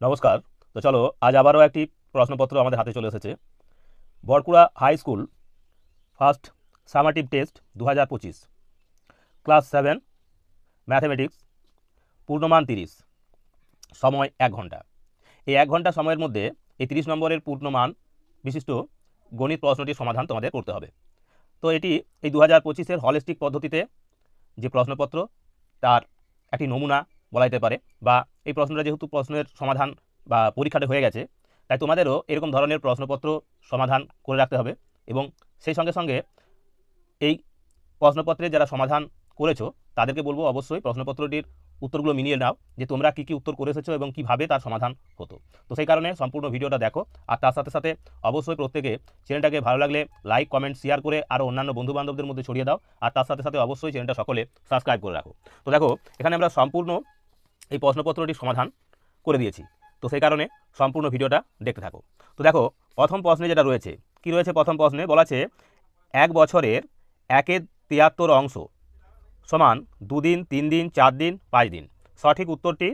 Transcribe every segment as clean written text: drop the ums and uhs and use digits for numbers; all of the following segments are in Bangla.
নমস্কার। তো চলো আজ আবারও একটি প্রশ্নপত্র আমাদের হাতে চলে এসেছে। Barkura high school first summative test 2025 class 7 mathematics, পূর্ণমান 30, সময় 1 ঘন্টা। এই 1 ঘন্টা সময়ের মধ্যে এই 30 নম্বরের পূর্ণমান বিশিষ্ট গণিত প্রশ্নটির সমাধান তোমাদের করতে হবে। তো এটি এই 2025-এর হলিস্টিক পদ্ধতিতে যে প্রশ্নপত্র তার একটি নমুনা বলা যেতে পারে, বা এই প্রশ্নটা যেহেতু প্রশ্নের সমাধান বা পরীক্ষাটা হয়ে গেছে, তাই তোমাদেরও এরকম ধরনের প্রশ্নপত্র সমাধান করে রাখতে হবে। এবং সেই সঙ্গে সঙ্গে এই প্রশ্নপত্রে যারা সমাধান করেছো তাদেরকে বলবো অবশ্যই প্রশ্নপত্রটির উত্তরগুলো মিলিয়ে নাও, যে তোমরা কী কী উত্তর করে এসেছো এবং কীভাবে তার সমাধান হতো। তো সেই কারণে সম্পূর্ণ ভিডিওটা দেখো, আর তার সাথে সাথে অবশ্যই প্রত্যেকে চ্যানেলটাকে ভালো লাগলে লাইক, কমেন্ট, শেয়ার করে আরও অন্যান্য বন্ধুবান্ধবদের মধ্যে ছড়িয়ে দাও, আর তার সাথে সাথে অবশ্যই চ্যানেলটা সকলে সাবস্ক্রাইব করে রাখো। তো দেখো, এখানে আমরা সম্পূর্ণ এই প্রশ্নপত্রটির সমাধান করে দিয়েছি, তো সেই কারণে সম্পূর্ণ ভিডিওটা দেখতে থাকো। তো দেখো, প্রথম প্রশ্নে যেটা রয়েছে, কি রয়েছে প্রথম প্রশ্নে বলা আছে 1 বছরের 1/73 অংশ সমান 2 দিন, 3 দিন, 4 দিন, 5 দিন। সঠিক উত্তরটি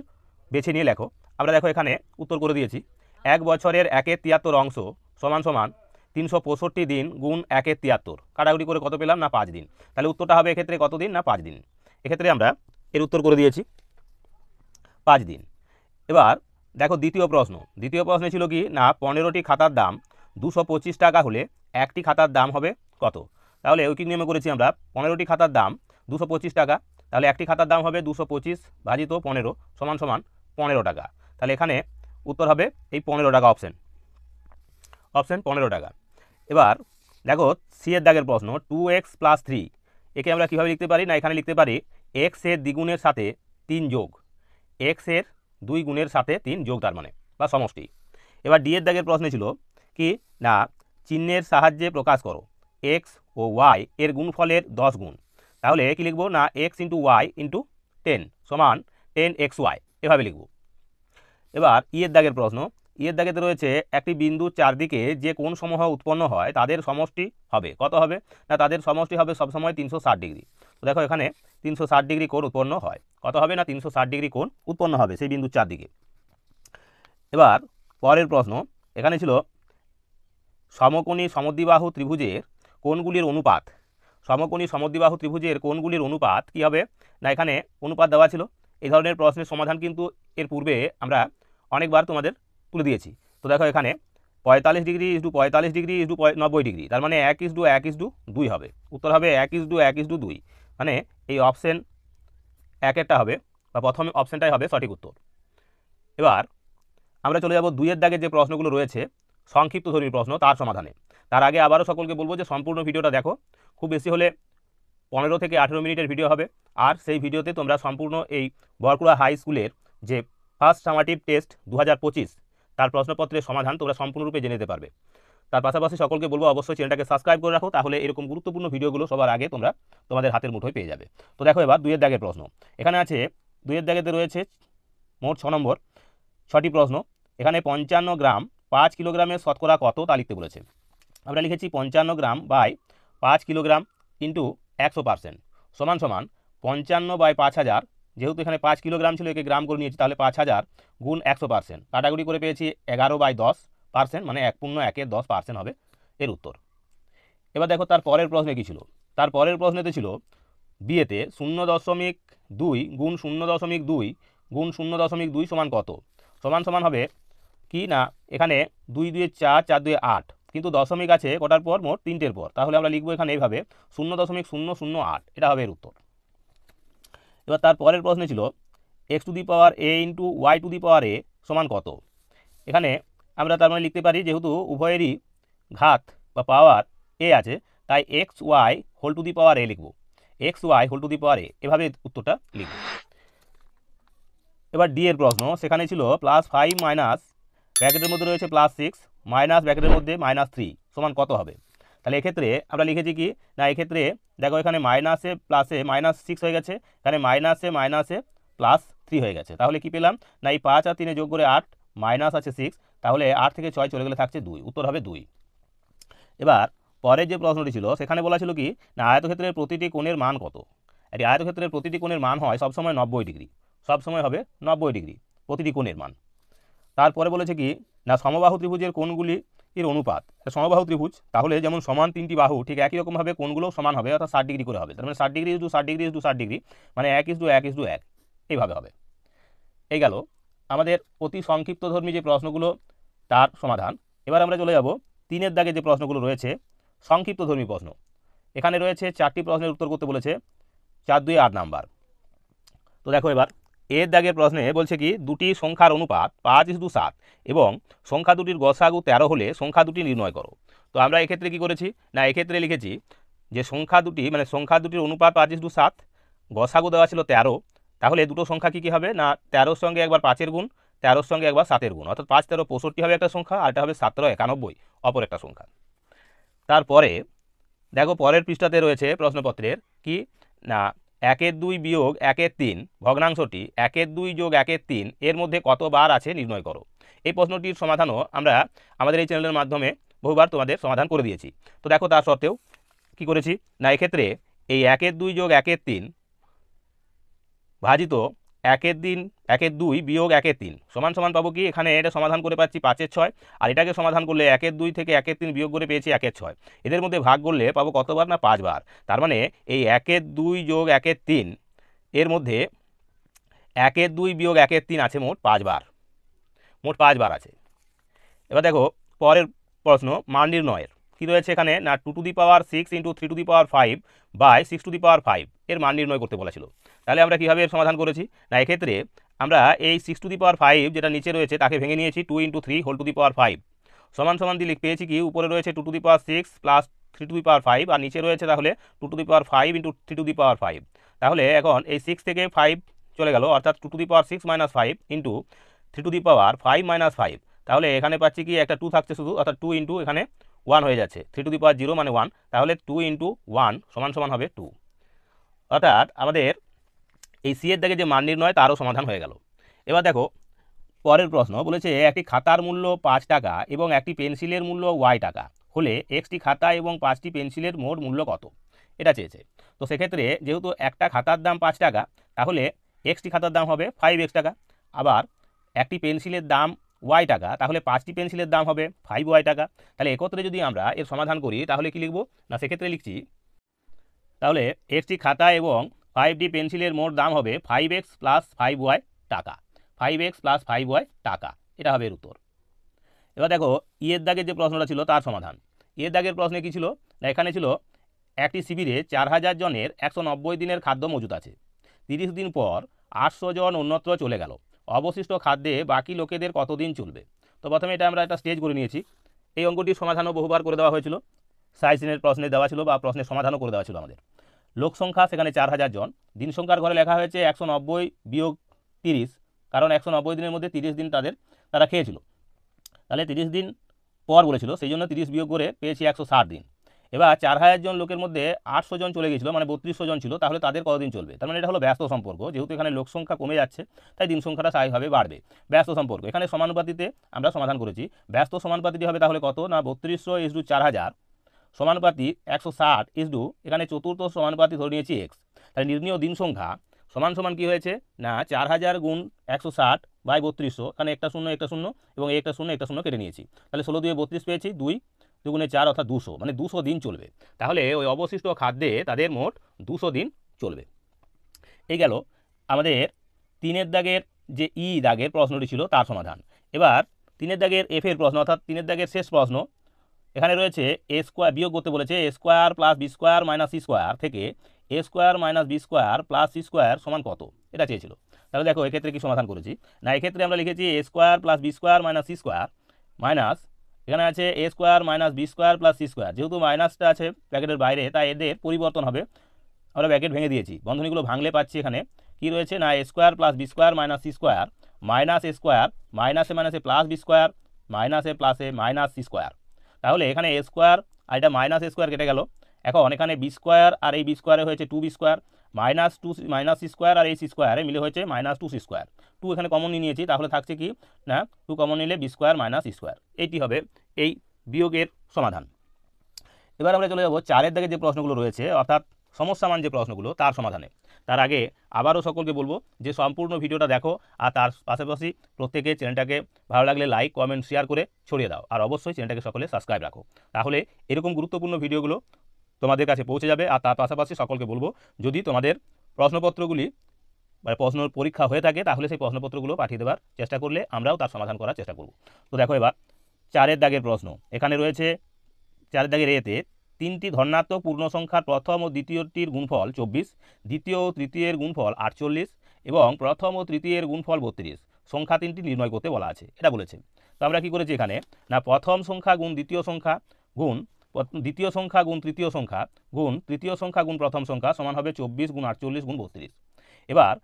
বেছে নিয়ে লেখো। আমরা দেখো এখানে উত্তর করে দিয়েছি। 1 বছরের 1/73 অংশ সমান সমান 365 দিন গুণ 1/73, কাটাকুটি করে কত পেলাম না 5 দিন। তাহলে উত্তরটা হবে এক্ষেত্রে কত দিন না 5 দিন। এক্ষেত্রে আমরা এর উত্তর করে দিয়েছি 5 দিন। এবার দেখো দ্বিতীয় প্রশ্নে ছিল কি না 15টি খাতার দাম 225 টাকা হলে একটি খাতার দাম হবে কত। তাহলে ঐকিক নিয়মে করেছি আমরা 15টি খাতার দাম 225 টাকা, তাহলে একটি খাতার দাম হবে 225 ভাজিত 15 সমান সমান 15 টাকা। তাহলে এখানে উত্তর হবে এই 15 টাকা, অপশন 15 টাকা। এবার দেখো সি এর দাগের প্রশ্ন 2x + 3, একে আমরা কীভাবে লিখতে পারি না এখানে লিখতে পারি x এর দ্বিগুণের সাথে 3 যোগ x এর 2 গুণের সাথে 3 যোগ, তার মানে বা সমষ্টি। এবার ডি এর দাগের প্রশ্নে ছিল কি না চিহ্নের সাহায্যে প্রকাশ করো x ও y এর গুণফলের 10 গুণ। তাহলে কি লিখবো না x × y × 10 সমান 10xy, এভাবে লিখব। এবার ই এর দাগের প্রশ্ন, ই এর দাগেতে রয়েছে একটি বিন্দুর চারদিকে যে কোণসমূহ উৎপন্ন হয় তাদের সমষ্টি হবে কত হবে না তাদের সমষ্টি হবে সবসময় 360 ডিগ্রি। তো দেখো এখানে 360 ডিগ্রি কোণ উৎপন্ন হয়, কত হবে না 360 ডিগ্রি কোণ উৎপন্ন হবে সেই বিন্দুর চারদিকে। এবার পরের প্রশ্ন এখানে ছিল সমকোণী সমদ্বিবাহু ত্রিভুজের কোণগুলির অনুপাত। সমকোণী সমদ্বিবাহু ত্রিভুজের কোণগুলির অনুপাত কি হবে না এখানে অনুপাত দেওয়া ছিল। এই ধরনের প্রশ্নের সমাধান কিন্তু এর পূর্বে আমরা অনেকবার তোমাদের তুলে দিয়েছি। তো দেখো এখানে 45 ডিগ্রি = 45 ডিগ্রি = 90 ডিগ্রি, তার মানে 1:1:2 হবে। উত্তর হবে 1:1:2, মানে এই অপশন 1-এরটা হবে বা প্রথম অপশনটাই হবে সঠিক উত্তর। এবার আমরা চলে যাব 2 এর দাগে যে প্রশ্নগুলো রয়েছে সংক্ষিপ্তধর্মী প্রশ্ন তার সমাধানে। তার আগে আবারও সকলকে বলবো যে সম্পূর্ণ ভিডিওটা দেখো, খুব বেশি হলে 15 থেকে 18 মিনিটের ভিডিও হবে, আর সেই ভিডিওতে তোমরা সম্পূর্ণ এই বরকুড়া হাই স্কুলের যে ফার্স্ট সামাটিভ টেস্ট 2025 তার প্রশ্নপত্রের সমাধান তোমরা সম্পূর্ণরূপে জেনে নিতে পারবে। তার পাশাপাশি সকলকে বলবো অবশ্যই চ্যানেলটাকে সাবস্ক্রাইব করে রাখো, তাহলে এরকম গুরুত্বপূর্ণ ভিডিওগুলো সবার আগে তোমরা তোমাদের হাতের মুঠোয় পেয়ে যাবে। তো দেখো এবার 2 এর দাগের প্রশ্ন, এখানে আছে 2 এর দাগেতে রয়েছে মোট 6 নম্বর 6টি প্রশ্ন। এখানে 55 গ্রাম 5 কিলোগ্রামের শতকরা কত তা লিখতে বলেছে। আমরা লিখেছি 55 গ্রাম বাই 5 কিলোগ্রাম ইন্টু 100% সমান সমান 55/5000, যেহেতু এখানে 5 কিলোগ্রাম ছিল একে গ্রাম করে নিয়েছি, তাহলে 5000 গুণ 100%, কাটাকুটি করে পেয়েছি 11/10%, মানে 1.1-10% হবে এর উত্তর। এবার দেখো তার পরের প্রশ্নে কী ছিল। তার পরের প্রশ্নেতে ছিল বিয়েতে 0.2 গুণ 0.2 গুণ 0.2 সমান কত। সমান হবে কি না এখানে 2 × 2 = 4, 4 × 2 = 8, কিন্তু দশমিক আছে কটার পর মোট 3টের পর, তাহলে আমরা লিখবো এখানে এইভাবে 0.008, এটা হবে এর উত্তর। এবার তার পরের প্রশ্নে ছিল x⁴ × y⁴ সমান কত। এখানে আমরা তার মানে লিখতে পারি যেহেতু উভয়েরই ঘাত বা পাওয়ার a আছে, তাই xy⁴ লিখব, xy⁴ এভাবে উত্তরটা লিখব। এবার ডি এর প্রশ্ন, সেখানে ছিল +5 মাইনাস ব্র্যাকেটের মধ্যে রয়েছে +6 মাইনাস ব্র্যাকেটের মধ্যে -3 সমান কত হবে। তাহলে এক্ষেত্রে আমরা লিখেছি কি না এক্ষেত্রে দেখো এখানে মাইনাসে প্লাসে -6 হয়ে গেছে, এখানে মাইনাসে +3 হয়ে গেছে, তাহলে কি পেলাম না এই 5 আর 3 যোগ করে 8 মাইনাস আছে 6, তাহলে 8 থেকে 6 চলে গেলে থাকছে 2, উত্তর হবে 2। এবার পরের যে প্রশ্নটি ছিল সেখানে বলা ছিল কি না আয়তক্ষেত্রের প্রতিটি কোণের মান কত। এই আয়তক্ষেত্রের প্রতিটি কোণের মান হয় সবসময় 90 ডিগ্রি, সবসময় হবে 90 ডিগ্রি প্রতিটি কোণের মান। তারপরে বলেছে কি না সমবাহু ত্রিভুজের কোণগুলি এর অনুপাত। সমবাহু ত্রিভুজ তাহলে যেমন সমান 3টি বাহু ঠিক একই রকমভাবে কোণগুলোও সমান হবে, অর্থাৎ 60 ডিগ্রি করে হবে। তার মানে 60 degree is to 60 degree is to 60 degree, মানে 1:1:1 এইভাবে হবে। এই গেল আমাদের অতি সংক্ষিপ্তধর্মী যে প্রশ্নগুলো তার সমাধান। এবার আমরা চলে যাব 3-এর দাগে যে প্রশ্নগুলো রয়েছে সংক্ষিপ্তধর্মী প্রশ্ন। এখানে রয়েছে 4টি প্রশ্নের উত্তর করতে বলেছে, 4 2 8 নাম্বার। তো দেখো এবার এর দাগের প্রশ্নে বলছে কি দুটি সংখ্যার অনুপাত 5:7 এবং সংখ্যা দুটির গসাগু 13 হলে সংখ্যা দুটি নির্ণয় করো। তো আমরা এক্ষেত্রে কি করেছি না এক্ষেত্রে লিখেছি যে সংখ্যা দুটির অনুপাত 5:7, গসাগু দেওয়া ছিল 13, তাহলে দুটো সংখ্যা কি হবে না 13-র সঙ্গে একবার 5-এর গুণ, 13-র সঙ্গে একবার 7-এর গুণ, অর্থাৎ 5 13 65 হবে একটা সংখ্যা, আর এটা হবে 7 13 91 অপর একটা সংখ্যা। তারপরে দেখো পরের পৃষ্ঠাতে রয়েছে প্রশ্নপত্রের কি না 1/2 বিয়োগ 1/3 ভগ্নাংশটি 1/2 যোগ 1/3 এর মধ্যে কতবার আছে নির্ণয় করো। এই প্রশ্নটির সমাধানও আমরা আমাদের এই চ্যানেলের মাধ্যমে বহুবার তোমাদের সমাধান করে দিয়েছি। তো দেখো তার সত্ত্বেও কি করেছি না এক্ষেত্রে এই 1/2 যোগ 1/3 ভাজিত 1/2 বিয়োগ 1/3 সমান সমান পাবো কি, এখানে এটা সমাধান করে পাচ্ছি 5/6, আর এটাকে সমাধান করলে 1/2 থেকে 1/3 বিয়োগ করে পেয়েছি 1/6। এদের মধ্যে ভাগ করলে পাবো কতবার না 5 বার। তার মানে এই 1/2 যোগ 1/3 এর মধ্যে 1/2 বিয়োগ 1/3 আছে মোট 5 বার, মোট 5 বার আছে। এবার দেখো পরের প্রশ্ন মান নির্ণয়ের কি রয়েছে এখানে না 2⁶ × 3⁵ বাই 6⁵ এর মান নির্ণয় করতে বলেছিল। তাহলে আমরা কীভাবে এর সমাধান করেছি না এক্ষেত্রে আমরা এই 6⁵ যেটা নিচে রয়েছে তাকে ভেঙে নিয়েছি 2 × 3⁵ সমান সমান দিয়ে পেয়েছি কি উপরে রয়েছে 2⁶ প্লাস 3⁵, আর নিচে রয়েছে তাহলে 2⁵ × 3⁵। তাহলে এখন এই 6 থেকে 5 চলে গেল, অর্থাৎ 2⁶ - 5 ইন্টু 3⁵ - 5। তাহলে এখানে পাচ্ছি কি একটা 2 থাকছে শুধু, অর্থাৎ 2 ইন্টু এখানে 1 হয়ে যাচ্ছে, 3⁵0 মানে 1, তাহলে 2 × 1 সমান সমান হবে 2। অর্থাৎ আমাদের এই সি এর দাগে যে মান নির্ণয় তারও সমাধান হয়ে গেল। এবার দেখো পরের প্রশ্ন বলেছে একটি খাতার মূল্য 5 টাকা এবং একটি পেন্সিলের মূল্য y টাকা হলে একটি খাতা এবং 5টি পেন্সিলের মোট মূল্য কত, এটা চেয়েছে। তো সেক্ষেত্রে যেহেতু একটা খাতার দাম 5 টাকা তাহলে এক্সটি খাতার দাম হবে 5x টাকা, আবার একটি পেন্সিলের দাম y টাকা তাহলে 5টি পেন্সিলের দাম হবে 5y টাকা। তাহলে একত্রে যদি আমরা এর সমাধান করি তাহলে কি লিখব না সেক্ষেত্রে লিখছি তাহলে একটি খাতা এবং 5টি পেন্সিলের মোট দাম হবে 5x + 5y টাকা, 5x + 5y টাকা, এটা হবে এর উত্তর। এবার দেখো ইয়ের দাগের যে প্রশ্নটা ছিল তার সমাধান। ইয়ের দাগের প্রশ্নে কি ছিল না এখানে ছিল একটি শিবিরে 4000 জনের 190 দিনের খাদ্য মজুত আছে, 30 দিন পর 800 জন অন্যত্র চলে গেল, অবশিষ্ট খাদ্যে বাকি লোকেদের কতদিন চলবে। তো প্রথমে এটা আমরা একটা স্টেজ করে নিয়েছি। এই অঙ্কটির সমাধানও বহুবার করে দেওয়া হয়েছিল, 60 দিনের প্রশ্নে দেওয়া ছিল বা প্রশ্নের সমাধানও করে দেওয়া ছিল আমাদের। লোক সংখ্যা সেখানে 4000 জন, দিন সংখ্যার ঘরে লেখা হয়েছে 190 বিয়োগ 30, কারণ 190 দিনের মধ্যে 30 দিন তারা খেয়েছিল, তাহলে 30 দিন পর বলেছিল সেই জন্য 30 বিয়োগ করে পেয়েছি 160 দিন। এবার 4000 জন লোকের মধ্যে 800 জন চলে গিয়েছিল, মানে 3200 জন ছিল, তাহলে তাদের কতদিন চলবে। তার মানে এটা হলো ব্যস্ত সম্পর্ক, যেহেতু এখানে লোক সংখ্যা কমে যাচ্ছে তাই দিন সংখ্যাটা স্বাভাবিকভাবে বাড়বে। ব্যস্ত সম্পর্ক এখানে সমানুপাতিতে আমরা সমাধান করেছি। ব্যস্ত সমানুপাতিটি হবে তাহলে কত না 3200 × 4000 সমানুপাতি 160 এখানে চতুর্থ সমানুপাতি ধরে নিয়েছি x। তাহলে নির্ণীয় দিন সংখ্যা সমান সমান কি হয়েছে না 4000 × 160 বাই 3200, এখানে একটা শূন্য এবং একটা শূন্য কেটে নিয়েছি, তাহলে 16 × 2 = 32 পেয়েছি, 2 × 2 = 4 অর্থাৎ 200, মানে 200 দিন চলবে। তাহলে ওই অবশিষ্ট খাদ্যে তাদের মোট 200 দিন চলবে। এই গেল আমাদের 3-এর দাগের যে দাগের প্রশ্নটি ছিল তার সমাধান। এবার 3-এর দাগের এর প্রশ্ন, অর্থাৎ 3-এর দাগের শেষ প্রশ্ন। এখানে রয়েছে a স্কোয়ার বিয়োগ করতে বলেছে a square + b square - c square থেকে a square - b square + c square সমান কত, এটা চেয়েছিল। তাহলে দেখো এক্ষেত্রে কি সমাধান করেছি না এক্ষেত্রে আমরা লিখেছি a square + b square - c square minus এখানে আছে a square - b square + c square, যেহেতু মাইনাসটা আছে ব্র্যাকেটের বাইরে তাই এদের পরিবর্তন হবে, আমরা ব্র্যাকেট ভেঙে দিয়েছি, বন্ধনীগুলো ভাঙলে পাচ্ছি এখানে কি রয়েছে না a square + b square - c square minus a square মাইনাসে মাইনাসে প্লাস b স্কোয়ার মাইনাসে প্লাসে মাইনাস c স্কোয়ার। তাহলে এখানে a স্কোয়ার আর এটা মাইনাস a স্কোয়ার কেটে গেল, এখন এখানে b স্কোয়ার আর এই b স্কোয়ারে হয়েছে 2b square minus c square আর এই c স্কোয়ারে মিলে হয়েছে -2c স্কোয়ার। 2 এখানে কমন নিয়েছি, তাহলে থাকছে কি না 2 কমন নিলে b স্কোয়ার - c স্কোয়ার, এইটি হবে এই বিয়োগের সমাধান। এবার আমরা চলে যাব 4-এর দাগে যে প্রশ্নগুলো রয়েছে, অর্থাৎ সমস্যামান যে প্রশ্নগুলো তার সমাধানে। তার আগে আবারও সকলকে বলবো যে সম্পূর্ণ ভিডিওটা দেখো, আর তার পাশাপাশি প্রত্যেকে চ্যানেলটাকে ভালো লাগলে লাইক কমেন্ট শেয়ার করে ছড়িয়ে দাও, আর অবশ্যই চ্যানেলটাকে সকলে সাবস্ক্রাইব রাখো, তাহলে এরকম গুরুত্বপূর্ণ ভিডিওগুলো তোমাদের কাছে পৌঁছে যাবে। আর তার পাশাপাশি সকলকে বলবো, যদি তোমাদের প্রশ্নপত্রগুলি বা প্রশ্ন পরীক্ষা হয়ে থাকে তাহলে সেই প্রশ্নপত্রগুলো পাঠিয়ে দেওয়ার চেষ্টা করলে আমরাও তার সমাধান করার চেষ্টা করব। তো দেখো এবার 4 দাগের প্রশ্ন এখানে রয়েছে। 4 দাগের এতে 3টি ধনাত্মক পূর্ণ সংখ্যার প্রথম ও দ্বিতীয়টির গুণফল 24, দ্বিতীয় ও তৃতীয়ের গুণফল 48 এবং প্রথম ও তৃতীয়ের গুণফল 32 সংখ্যা 3টি নির্ণয় করতে বলা আছে, এটা বলেছে। তো আমরা কি করেছি এখানে, না প্রথম সংখ্যা গুণ দ্বিতীয় সংখ্যা গুণ দ্বিতীয় সংখ্যা গুণ তৃতীয় সংখ্যা গুণ তৃতীয় সংখ্যা গুণ প্রথম সংখ্যা সমান হবে 24 গুণ 48 গুণ 32। এবার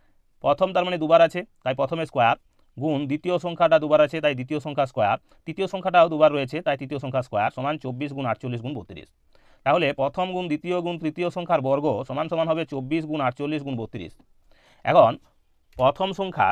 প্রথম তার মানে দুবার আছে তাই প্রথমে স্কোয়ার, গুণ দ্বিতীয় সংখ্যাটা দুবার আছে তাই দ্বিতীয় সংখ্যা স্কোয়ার, তৃতীয় সংখ্যাটাও দুবার রয়েছে তাই তৃতীয় সংখ্যা স্কোয়ার সমান 24 গুণ 48 গুণ 32। তাহলে প্রথম গুণ দ্বিতীয় গুণ তৃতীয় সংখ্যার বর্গ সমান সমান হবে 24 গুণ 48 গুণ 32। এখন প্রথম সংখ্যা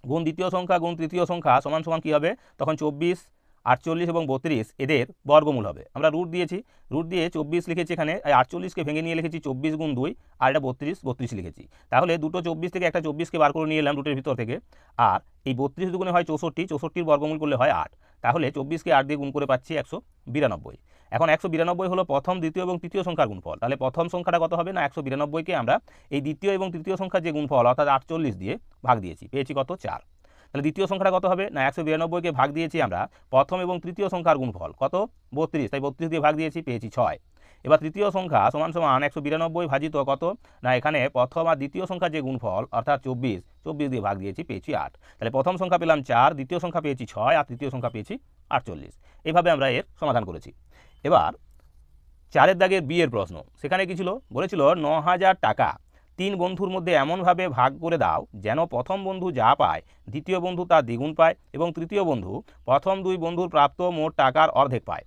গুণ দ্বিতীয় সংখ্যা গুণ তৃতীয় সংখ্যা সমান সমান কী হবে, তখন 24, 48 এবং 32 এদের বর্গমূল হবে। আমরা রুট দিয়েছি, রুট দিয়ে 24 লিখেছি এখানে, 48কে ভেঙে নিয়ে লিখেছি 24 গুণ 2, আর এটা 32 লিখেছি। তাহলে দুটো 24 থেকে একটা 24কে বার করে নিয়ে এলাম রুটের ভিতর থেকে, আর এই 32 দুগুণে হয় 64, 64র বর্গমূল করলে হয় 8, তাহলে 24কে 8 দিয়ে গুণ করে পাচ্ছি 192। এখন 192 হলো প্রথম দ্বিতীয় এবং তৃতীয় সংখ্যার গুণফল। তাহলে প্রথম সংখ্যাটা কত হবে না, 192কে আমরা এই দ্বিতীয় এবং তৃতীয় সংখ্যার যে গুণফল অর্থাৎ 48 দিয়ে ভাগ দিয়েছি, পেয়েছি কত 4। তাহলে দ্বিতীয় সংখ্যাটা কত হবে না, 192কে ভাগ দিয়েছি আমরা প্রথম এবং তৃতীয় সংখ্যার গুণফল কত 32, তাই 32 দিয়ে ভাগ দিয়েছি, পেয়েছি 6। এবার তৃতীয় সংখ্যা সমান সমান 192 ভাজিত কত না, এখানে প্রথম আর দ্বিতীয় সংখ্যার যে গুণফল অর্থাৎ 24 দিয়ে ভাগ দিয়েছি, পেয়েছি 8। তাহলে প্রথম সংখ্যা পেলাম 4, দ্বিতীয় সংখ্যা পেয়েছি 6, আর তৃতীয় সংখ্যা পেয়েছি 48। এইভাবে আমরা এর সমাধান করেছি। এবার 4 দাগের বি এর প্রশ্ন, সেখানে কি ছিল, বলেছিল 9000 টাকা 3 বন্ধুর মধ্যে এমনভাবে ভাগ করে দাও যেন প্রথম বন্ধু যা পায় দ্বিতীয় বন্ধু তার দ্বিগুণ পায় এবং তৃতীয় বন্ধু প্রথম 2 বন্ধুর প্রাপ্ত মোট টাকার অর্ধেক পায়।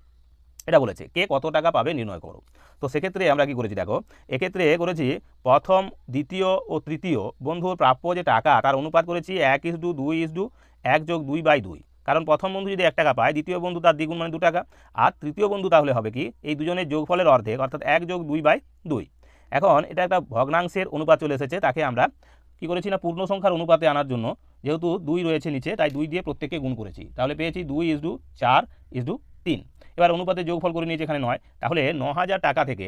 এটা বলেছে কে কত টাকা পাবে নির্ণয় করো। তো সেক্ষেত্রে আমরা কি করেছি দেখো, এক্ষেত্রে করেছি প্রথম দ্বিতীয় ও তৃতীয় বন্ধুর প্রাপ্য যে টাকা তার অনুপাত করেছি 1:2:1+2/2, কারণ প্রথম বন্ধু যদি 1 টাকা পায় দ্বিতীয় বন্ধু তার দ্বিগুণ মানে 2 টাকা, আর তৃতীয় বন্ধু তাহলে হবে কি এই দুজনের যোগফলের অর্ধেক অর্থাৎ 1+2/2। এখন এটা একটা ভগ্নাংশের অনুপাত চলে এসেছে, তাকে আমরা কি করেছি না পূর্ণ সংখ্যার অনুপাতে আনার জন্য যেহেতু 2 রয়েছে নিচে তাই 2 দিয়ে প্রত্যেককে গুণ করেছি, তাহলে পেয়েছি 2:4:3। এবার অনুপাতে যোগফল করে নিয়েছি এখানে 9, তাহলে 9000 টাকা থেকে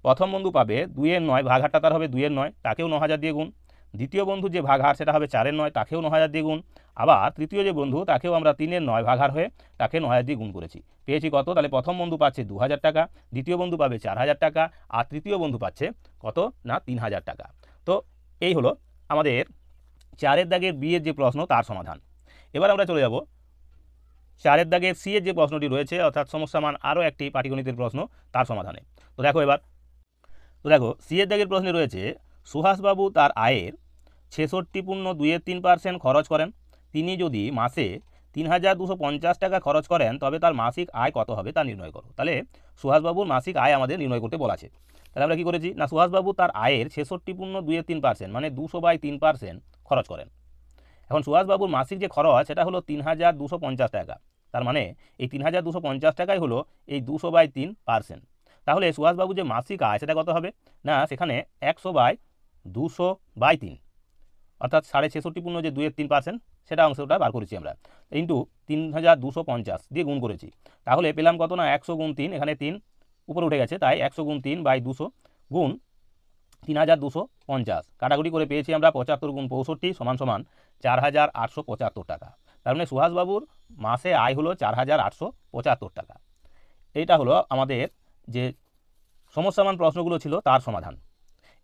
প্রথম বন্ধু পাবে 2-এর 9, ভাগহারটা তার হবে 2-এর 9, তাকেও 9000 দিয়ে গুণ। দ্বিতীয় বন্ধু যে ভাগহার সেটা হবে 4-এর 9, তাকেও 9000 দিয়ে গুণ। আবার তৃতীয় যে বন্ধু তাকেও আমরা 3-এর 9 ভাগহার হয়ে তাকে 9000 দিয়ে গুণ করেছি, পেয়েছি কত, তাহলে প্রথম বন্ধু পাচ্ছে 2000 টাকা, দ্বিতীয় বন্ধু পাবে 4000 টাকা, আর তৃতীয় বন্ধু পাচ্ছে কত না 3000 টাকা। তো এই হলো আমাদের 4 দাগের বি এর যে প্রশ্ন তার সমাধান। এবার আমরা চলে যাব 4 দাগের সি এর যে প্রশ্নটি রয়েছে অর্থাৎ সমস্যামান আরও একটি পাটিগণিতের প্রশ্ন তার সমাধানে। তো দেখো সি এর দাগের প্রশ্নে রয়েছে সুহাসবাবু তার আয়ের 66.23% খরচ করেন, তিনি যদি মাসে 3250 টাকা খরচ করেন তবে তার মাসিক আয় কত হবে তা নির্ণয় করো। তাহলে সুহাসবাবুর মাসিক আয় আমাদের নির্ণয় করতে বলা আছে। তাহলে আমরা কি করেছি না সুহাসবাবু তার আয়ের 66.23% মানে 200/3% খরচ করেন। এখন সুহাসবাবুর মাসিক যে খরচ সেটা হলো 3250 টাকা, তার মানে এই 3250 টাকাই হলো এই 200/3%। তাহলে সুহাসবাবু যে মাসিক আয় সেটা কত হবে না, সেখানে 100/200/3 অর্থাৎ 66.5 যে 2-3% সেটা অংশটা বার করেছি আমরা, ইন্টু 3250 দিয়ে গুণ করেছি, তাহলে পেলাম কত না 100 গুণ 3, এখানে 3 উপরে উঠে গেছে তাই 100 গুণ 3/200 গুণ 3250, কাটাকুটি করে পেয়েছি আমরা 75 গুণ 65 সমান সমান 4875 টাকা। তার মানে সুহাসবাবুর মাসে আয় হলো 4875 টাকা। এইটা হলো আমাদের যে সমস্যামান প্রশ্নগুলো ছিল তার সমাধান।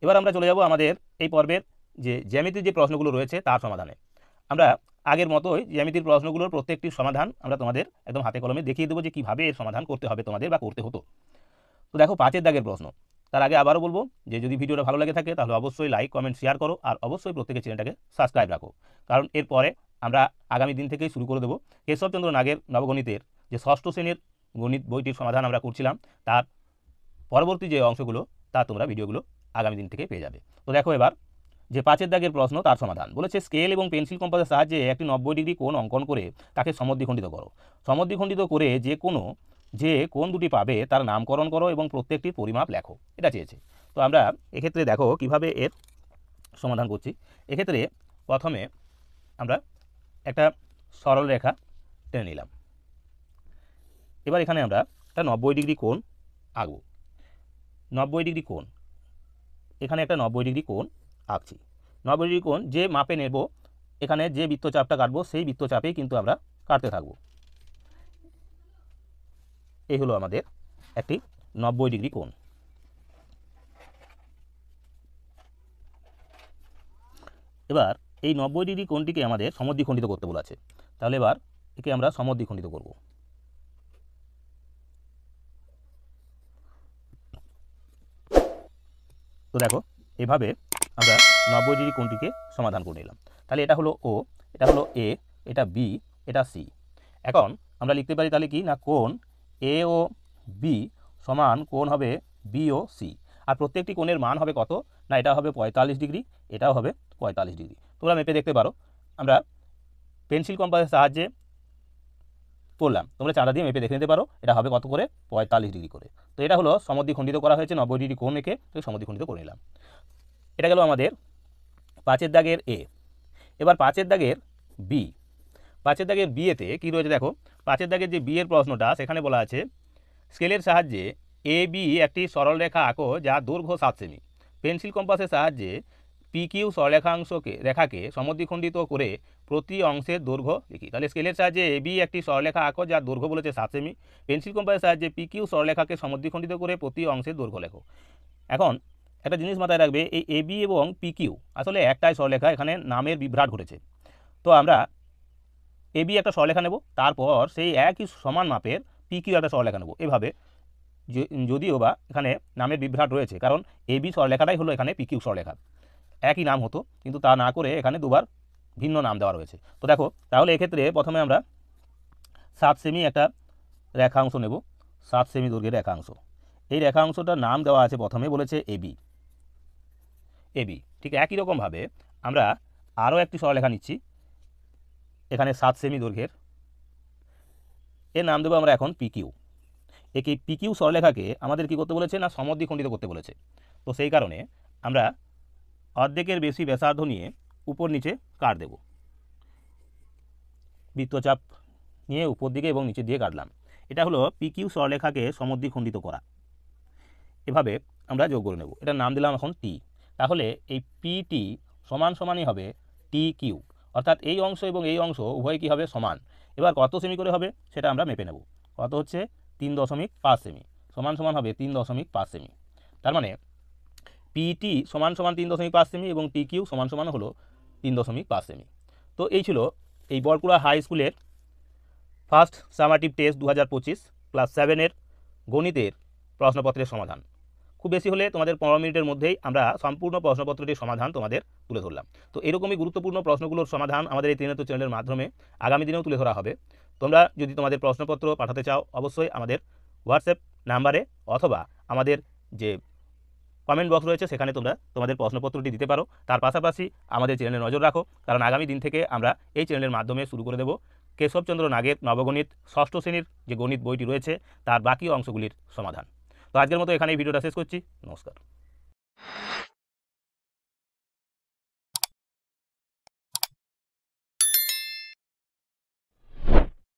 এবার আমরা চলে যাব আমাদের এই পর্বের যে জ্যামিতির যে প্রশ্নগুলো রয়েছে তার সমাধানে। আমরা আগের মতোই জ্যামিতির প্রশ্নগুলোর প্রত্যেকটির সমাধান আমরা তোমাদের একদম হাতে কলমে দেখিয়ে দেবো যে কীভাবে এর সমাধান করতে হবে তোমাদের বা করতে হতো। তো দেখো 5 দাগের প্রশ্ন, তার আগে আবারও বলবো যে যদি ভিডিওটা ভালো লাগে থাকে তাহলে অবশ্যই লাইক কমেন্ট শেয়ার করো, আর অবশ্যই প্রত্যেকের চ্যানেলটাকে সাবস্ক্রাইব রাখো, কারণ এরপরে আমরা আগামী দিন থেকেই শুরু করে দেবো কেশবচন্দ্র নাগের নবগণিতের যে 6ষ্ঠ শ্রেণীর গণিত বইটির সমাধান আমরা করছিলাম, তার পরবর্তী যে অংশগুলো তা তোমরা ভিডিওগুলো আগামী দিন থেকে পেয়ে যাবে। তো দেখো এবার যে 5 দাগের প্রশ্ন তার সমাধান বলেছে স্কেল এবং পেন্সিল কম্পাসের সাহায্যে একটি 90 ডিগ্রি কোণ অঙ্কন করে তাকে সমদ্বিখণ্ডিত করো। সমদ্বিখণ্ডিত করে যে কোণ দুটি পাবে তার নামকরণ করো এবং প্রত্যেকটির পরিমাপ লেখো, এটা চেয়েছে। তো আমরা এক্ষেত্রে দেখো কিভাবে এর সমাধান করছি। এক্ষেত্রে প্রথমে আমরা একটা সরল রেখা টেনে নিলাম। এবার এখানে আমরা একটা 90 ডিগ্রি কোণ আঁকব। 90 ডিগ্রি কোণ, এখানে একটা 90 ডিগ্রি কোণ আঁকছি। 90 ডিগ্রি কোণ যে মাপে নেব, এখানে যে বৃত্তচাপটা কাটবো সেই বৃত্তচাপেই কিন্তু আমরা কাটতে থাকব। এই হলো আমাদের একটি 90 ডিগ্রি কোণ। এবার এই 90 ডিগ্রি কোণটিকে আমাদের সমদ্বিখণ্ডিত করতে বলা আছে। তাহলে এবার একে আমরা সমদ্বিখণ্ডিত করব। তো দেখো, এভাবে আমরা 90 ডিগ্রি কোণটিকে সমাধান করে নিলাম। তাহলে এটা হলো ও, এটা হলো এ, এটা বি, এটা সি। এখন আমরা লিখতে পারি তাহলে কি না, কোণ এ ও বি সমান কোণ হবে বি ও সি। আর প্রত্যেকটি কোণের মান হবে কত না, এটা হবে 45 ডিগ্রি, এটাও হবে 45 ডিগ্রি। তোমরা মেপে দেখতে পারো, আমরা পেন্সিল কম্পাসের সাহায্যে করলাম, তোমরা চাঁদা দিয়ে মেপে দেখে নিতে পারো এটা হবে কত করে, 45 ডিগ্রি করে। তো এটা হলো সমদ্বিখণ্ডিত করা হয়েছে, 90 ডিগ্রি কোণ এঁকে তো সমদ্বিখণ্ডিত করে নিলাম। এটা গেল আমাদের 5-এর দাগের এ। এবার 5-এর দাগের বি। 5-এর দাগের বি এতে কী রয়েছে দেখো, 5-এর দাগের যে বি এর প্রশ্নটা, সেখানে বলা আছে স্কেলের সাহায্যে এ বি একটি সরল রেখা আঁকো যার দৈর্ঘ্য 7 সেমি। পেন্সিল কম্পাসের সাহায্যে পি কিউ রেখাকে সমদ্বিখণ্ডিত করে প্রতি অংশের দৈর্ঘ্য লিখি। তাহলে স্কেলের সাহায্যে এ বি একটি সরলরেখা আঁকো যার দৈর্ঘ্য বলেছে 7 সেমি। পেন্সিল কম্পাসের সাহায্যে পি কিউ সরলরেখাকে সমদ্বিখণ্ডিত করে প্রতি অংশের দৈর্ঘ্য লেখো। এখন একটা জিনিস মাথায় রাখবে, এই এ বি এবং পি কিউ আসলে একটাই সরলরেখা, এখানে নামের বিভ্রাট ঘটেছে। তো আমরা এ বি একটা সরলরেখা নেব, তারপর সেই একই সমান মাপের পি কিউ একটা সরলরেখা নেব। এভাবে যদিও বা এখানে নামের বিভ্রাট রয়েছে, কারণ এ বি সরলরেখাটাই হলো এখানে পি কিউ সরলরেখা, একই নাম হতো, কিন্তু তা না করে এখানে দুবার ভিন্ন নাম দেওয়া রয়েছে। তো দেখো, তাহলে এক্ষেত্রে প্রথমে আমরা 7 সেমি একটা রেখাংশ নেব, 7 সেমি দৈর্ঘ্যের রেখাংশ। এই রেখাংশটার নাম দেওয়া আছে, প্রথমে বলেছে এবি। এবি ঠিক একই রকমভাবে আমরা আরও একটি সরলরেখা নিচ্ছি, এখানে 7 সেমি দৈর্ঘ্যের, এর নাম দেবো আমরা এখন পিকিউ। একে পিকিউ সরলরেখাকে আমাদের কী করতে বলেছে না, সমদ্বিখণ্ডিত করতে বলেছে। তো সেই কারণে আমরা অর্ধেকের বেশি ব্যাসার্ধ নিয়ে উপর নিচে কাট দেব। বৃত্তচাপ নিয়ে উপর দিকে এবং নিচের দিকে কাটলাম। এটা হলো পিকিউ সরলরেখাকে সমদ্বিখণ্ডিত করা। এভাবে আমরা যোগ করে নেব, এটার নাম দিলাম এখন টি। তাহলে এই পিটি সমান সমানই হবে টি কিউ, অর্থাৎ এই অংশ এবং এই অংশ উভয় কী হবে, সমান। এবার কত সেমি করে হবে সেটা আমরা মেপে নেব। কত হচ্ছে 3.5 সেমি, সমান সমান হবে 3.5 সেমি। তার মানে পিটি সমান সমান 3.5 সেমি এবং টি কিউ সমান সমান হলো 3.5 সেমি। তো এই ছিল এই বড়কুড়া হাই স্কুলের ফার্স্ট সামাটিভ টেস্ট 2025 ক্লাস 7-এর গণিতের প্রশ্নপত্রের সমাধান। খুব বেশি হলে তোমাদের 15 মিনিটের মধ্যেই আমরা সম্পূর্ণ প্রশ্নপত্রটির সমাধান তোমাদের তুলে ধরলাম। তো এরকমই গুরুত্বপূর্ণ প্রশ্নগুলোর সমাধান আমাদের এই ত্রিনেত্র চ্যানেলের মাধ্যমে আগামী দিনেও তুলে ধরা হবে। তোমরা যদি তোমাদের প্রশ্নপত্র পাঠাতে চাও, অবশ্যই আমাদের হোয়াটসঅ্যাপ নাম্বারে অথবা আমাদের যে কমেন্ট বক্স রয়েছে সেখানে তোমরা তোমাদের প্রশ্নপত্রটি দিতে পারো। তার পাশাপাশি আমাদের চ্যানেলে নজর রাখো, কারণ আগামী দিন থেকে আমরা এই চ্যানেলের মাধ্যমে শুরু করে দেব কেশবচন্দ্র নাগের নবগণিত 6ষ্ঠ শ্রেণীর যে গণিত বইটি রয়েছে তার বাকি অংশগুলির সমাধান। তো আজকের মতো এখানে এই ভিডিওটা শেষ করছি। নমস্কার।